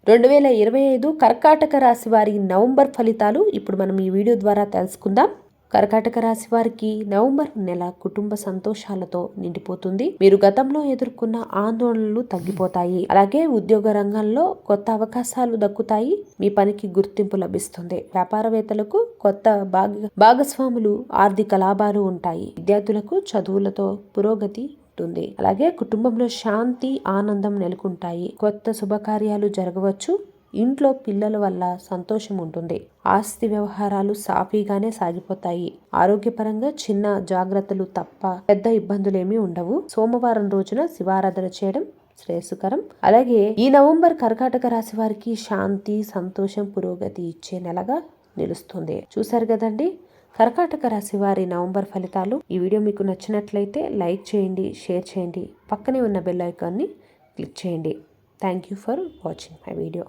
2025 కర్కాటక రాశి వారి నవంబర్ ఫలితాలు ఇప్పుడు మనం ఈ వీడియో ద్వారా తెలుసుకుందాం. కర్కాటక రాశి వారికి నవంబర్ నెల కుటుంబ సంతోషాలతో నిండిపోతుంది. మీరు గతంలో ఎదుర్కొన్న ఆందోళనలు తగ్గిపోతాయి. అలాగే ఉద్యోగ రంగంలో కొత్త అవకాశాలు దక్కుతాయి. మీ పనికి గుర్తింపు లభిస్తుంది. వ్యాపారవేత్తలకు కొత్త భాగస్వాములు, ఆర్థిక లాభాలు ఉంటాయి. విద్యార్థులకు చదువులతో పురోగతి ఉంటుంది. అలాగే కుటుంబంలో శాంతి, ఆనందం నెలకొంటాయి. కొత్త శుభకార్యాలు జరగవచ్చు. ఇంట్లో పిల్లల వల్ల సంతోషం ఉంటుంది. ఆస్తి వ్యవహారాలు సాఫీగానే సాగిపోతాయి. ఆరోగ్యపరంగా చిన్న జాగ్రత్తలు తప్ప పెద్ద ఇబ్బందులేమీ ఉండవు. సోమవారం రోజున శివారాధన చేయడం శ్రేయస్కరం. అలాగే ఈ నవంబర్ కర్కాటక రాశి వారికి శాంతి, సంతోషం, పురోగతి ఇచ్చే నెలగా నిలుస్తుంది. చూసారు కదండి కర్కాటక రాశి వారి నవంబర్ ఫలితాలు. ఈ వీడియో మీకు నచ్చినట్లయితే లైక్ చేయండి, షేర్ చేయండి, పక్కనే ఉన్న బెల్ ఐకాన్ని క్లిక్ చేయండి. Thank you for watching my video.